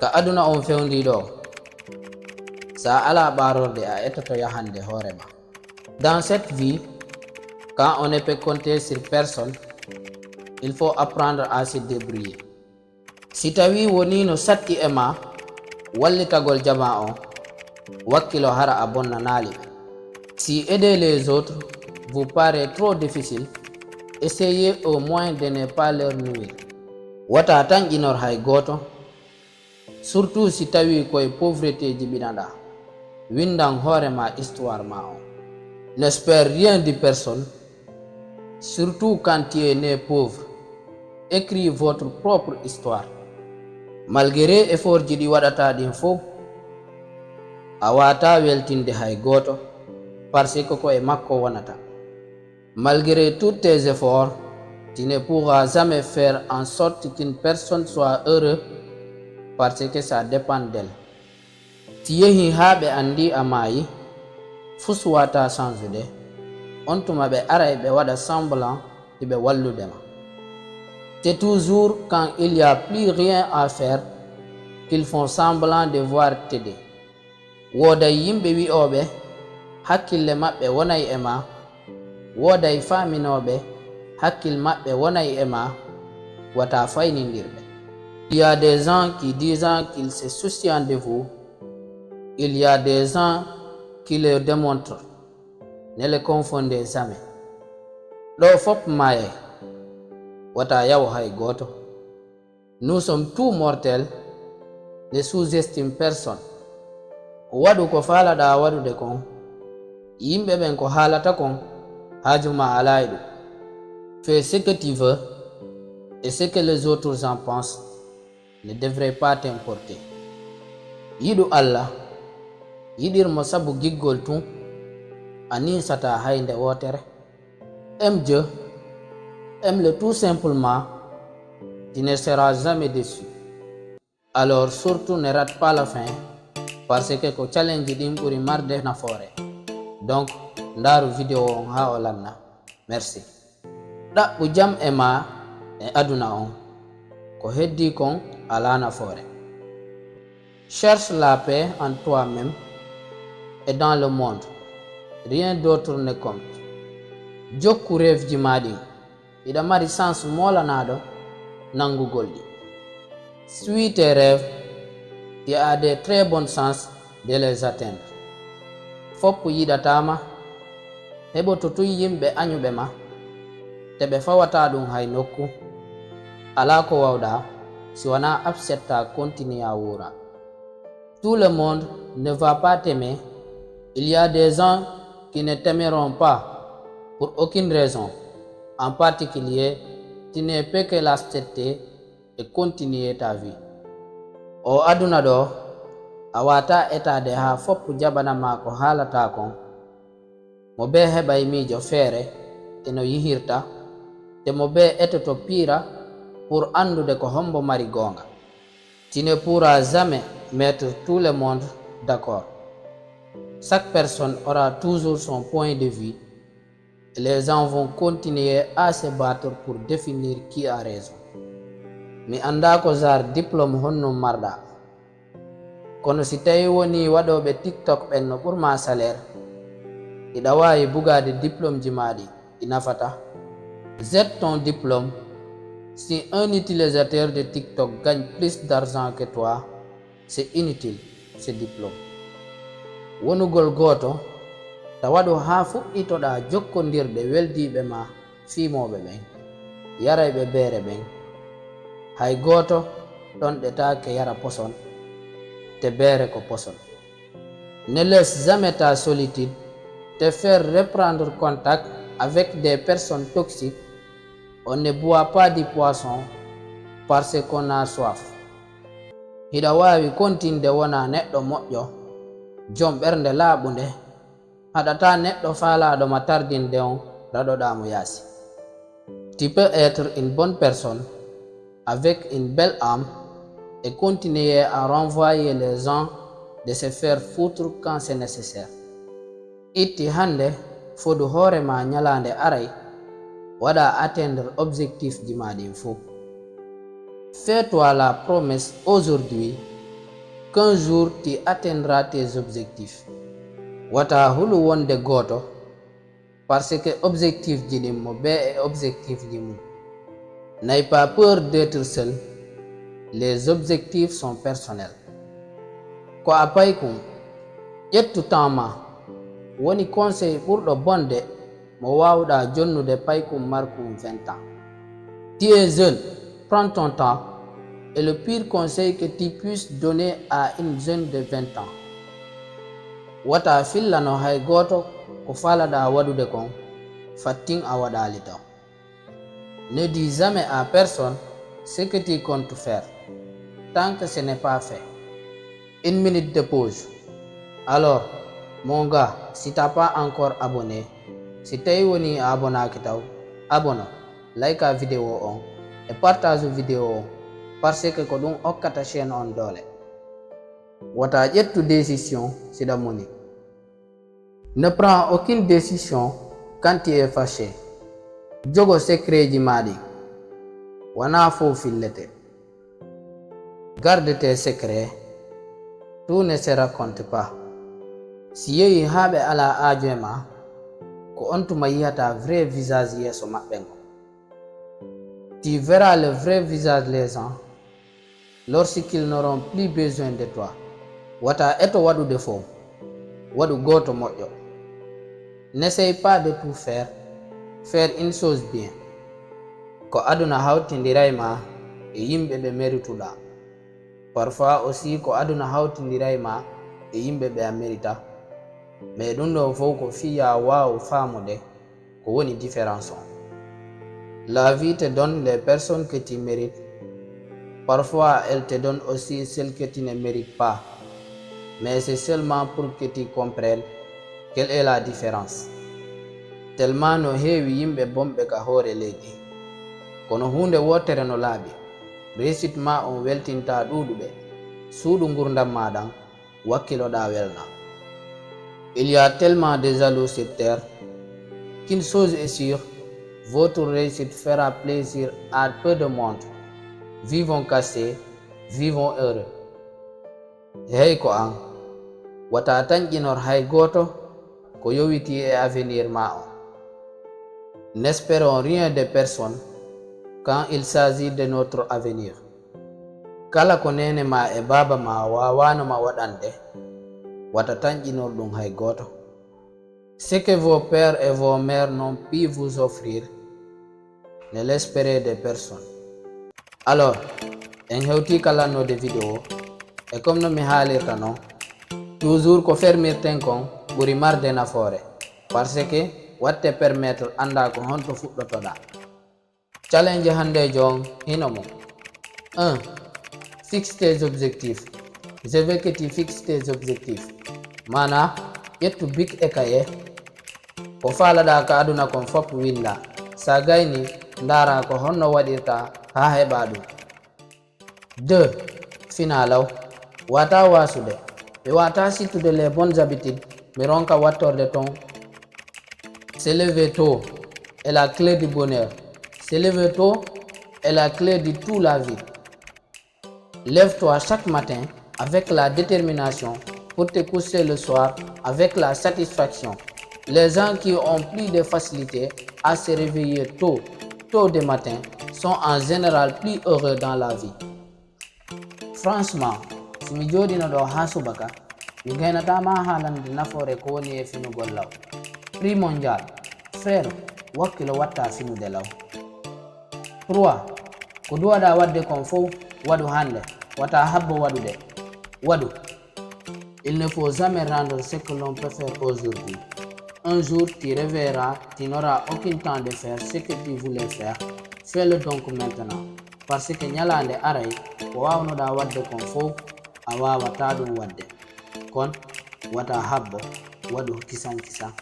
ka aduna on fewndi ɗo sa ala ɓarorde a etoto yahande hoorema. Dans cette vie, quand on ne peut compter sur personne, il faut apprendre à se débrouiller. Si tawi woni no satti e ma wallitagol jama on, wakkilo hara a bonnanali ɓe. Si aider les autres vous paraît trop difficile, essayez au moins de ne pas leur nuire. Wata tan ƴinor hay goto, surtout si tawi koye pauvreté jiɓinaɗa. Windan hoorema histoire ma on. N'espère rien de personne, surtout quand tu es né pauvre. Écris votre propre histoire. Malgré effort ji ɗi waɗata ɗin fof, a wata weltinde hay goto parce que koye makko wonata. Malgré tous tes efforts, tu ne pourras jamais faire en sorte qu'une personne soit heureuse parce que ça dépend d'elle. Si yehi ha ɓe andi a maayi, fus wata change on tuma ɓe aray ɓe waɗa semblant ɓe walludema. C'est toujours quand il n'y a plus rien à faire qu'ils font semblant de voir t'aider. Woday yimɓe wi'oɓe hakkille maɓɓe wonay e ma, woday faminoɓe hakkil maɓɓe wonay e ma, wata faynindirɓe. Il y a des gens qui disent qu'ils se soucient de vous. Il y a des gens qui le démontrent. Ne le confondez jamais. Ɗo fop maye, wata yaw hay goto. Nous sommes tous mortels. Ne sous-estime personne. Waɗu ko faalaɗa waɗude kon, yimɓe ɓen ko haalata kon hajuma ala e ɗum. Fais ce que tu veux et ce que les autres en pensent ne devrait pas t'importer. Yiɗu Allah, yiɗirmo sabu giggol tun, a ninsata haynde wotere. Aime Dieu, aime-le tout simplement, tu ne seras jamais déçu. Alors surtout ne rate pas la fin, parce que ko challenge ɗin ɓuri marde nafoore. Donc ndaru vidéo on ha o lanna. Merci. Ɗaɓɓu jam e ma e aduna on, ko heddi kon ala nafoore. Cherche la paix en toi-même et dans le monde. Rien d'autre ne compte. Jokku rêve ji maɗin, iɗa mari sens molanaɗo nangugol ɗi. Suis tes rêves, tu as de très bonnes chances de les atteindre. Foppu yiɗatama, heɓo to tuy yimɓe añuɓe ma, te ɓe fawata ɗum hay nokku. Ala ko wawɗa si wana accepta continue à wura. Tout le monde ne va pas t'aimer. Il y a des gens qui ne t'aimeront pas pour aucune raison. En particulier, tu ne peux que l'accepter et continuer ta vie. O aduna ɗo, a wata etade ha foppu jaɓanama ko haalata kon. Mo be heɓay miijo feere eno yihirta, te mo be etoto piira pour andude ko hombo mari gonga. Tu ne pourras jamais mettre tout le monde d'accord. Chaque personne aura toujours son point de vue et les gens vont continuer à se battre pour définir qui a raison. Mi anda ko jar diplôme honno marɗa, kono si tawi woni waɗoɓe TikTok ɓen no ɓurma salaire, iɗa wawi bugade diplôme ji maɗi ɗi nafata. Jette ton diplôme. Si un utilisateur de TikTok gagne plus d'argent que toi, c'est inutile ce diplôme. Wonugol goto tawaɗo ha fuɗɗitoɗa jokkodirɗe weldiɓe ma fimoɓe ɓen, yarayɓe beere ɓen. Hay goto ɗon ɗetake yara poson, te beere ko poson. Ne laisse jamais ta solitude te faire reprendre contact avec des personnes toxiques. On ne boit pas du poisson parce qu'on a soif. Hiɗa wawi kontinde wona neɗɗo moƴƴo, jom ɓernde laaɓunde, haɗata neɗɗo faalaɗo ma tardinde on raɗoɗamo yaasi. Tu peux être une bonne personne avec une belle âme et continuer à renvoyer les gens de se faire foutre quand c'est nécessaire. Itti hande fodu hoorema ñalande aray, waɗa atteindre objectif ji maɗin fou. Fais-toi la promesse aujourd'hui qu'un jour tu atteindras tes objectifs. Wata hulu wonde goto parce que objectif jini mo be et objectif jimu. N'aie pas peur d'être seul. Les objectifs sont personnels. Ko apay kum ƴettu temps woni conseil ɓurɗo bonde mo wawɗa jonnude paykum markum 20 ans. Tu es jeune, prends ton temps. Et le pire conseil que tu puisses donner à une jeune de 20 ans. Wata fillano hay goto ko falaɗa waɗude kon fattin a waɗali taw. Ne dis jamais à personne ce que tu comptes faire tant que ce n'est pas fait. Une minute de pause. Alors, mon gars, si t'as pas encore abonné, si t'es woni abonné taw, abonne, like la vidéo on et partage la vidéo on parce que ko ɗum hokkata chaîne on doole. Wata ƴettu décision siɗa moni. Ne prends aucune décision quand tu es fâché. Jogo secret ji maɗi wana fo fillete. Garde tes secrets, tout ne se raconte pas. Si yehi haɓe ala aajo ma ko on tuma yiyata vrai visage yeeso maɓɓe ngo. Tu verras le vrai visage des gens lorsqu'ils n'auront plus besoin de toi. Wata eto waɗude fo waɗu goto moƴƴo. N'essaye pas de tout faire. Faire une chose bien. Ko aduna hawtindiray ma e yimɓe ɓe merituɗa. Parfois aussi ko aduna hawtindiray ma e yimɓe ɓe a merita. Mais ɗum ɗo fof ko fiya waw famude ko woni différence on. La vie te donne les personnes que tu mérites. Parfois elle te donne aussi celles que tu ne mérites pas. Mais c'est seulement pour que tu comprennes quelle est la différence. Tellement no heewi yimɓe bomɓe ka hoore leydi. Kono hunde wotere no laaɓi. Réussite ma on weltinta ɗuɗuɓe. Suuɗu gurdam maɗan wakkiloɗa welna. Il y a tellement de jaloux sur terre qu'une chose est sûre, votre réussite fera plaisir à peu de monde. Vivons cachés, vivons heureux. Hey ko an, wata tañƴinor hay goto ko yowiti e avenir ma on. N'espérons rien de personne quand il s'agit de notre avenir. Kala ko nene ma e baba ma wawanoma waɗande, wata tañƴinor ɗum hay goto. Ce que vos pères et vos mères n'ont pu vous offrir, ne l'espérez de personne. Alors, en hewti kalannode vidéo e comme no mi haalirta non, toujours ko fermirten kon ɓuri marde nafoore parce que watte permettre anda ko honto fuɗɗotoɗa. Challenge hande jon hino mo. 1. Fixe tes objectifs. Je veux que tu fixes tes objectifs. Mana ƴettu bic e kaye ko faalaɗa ka aduna kon fop winda. Sa gayni ndara ko honno waɗirta ha heɓa ɗum. 2. Finalaw wata wasude. Mi wata sittude les bonnes habitudes. Mi ronka wattorde ton. Se lever tôt est la clé du bonheur. Se lever tôt est la clé de toute la vie. Lève-toi chaque matin avec la détermination pour te coucher le soir avec la satisfaction. Les gens qui ont plus de facilité à se réveiller tôt de matin sont en général plus heureux dans la vie. Franchement, si mi joɗino ɗo ha subaka mi gaynatama haalande nafoore ko woni e finugol law. Prix mondial frère wakkilo watta finude law. 3. Ko duwaɗa wadde kon fof waɗu hande, wata habbo waɗude. Waɗu. Il ne faut jamais rendre ce que l'on peut faire aujourd'hui. Un jour tu réveilleras, tu n'auras aucun temps de faire ce que tu voulais faire. Fais-le donc maintenant. Parce que ñalande aray ko wawnoɗa wadde kon fof a wawata ɗum wadde. Kon wata habbo waɗu kisan kisan.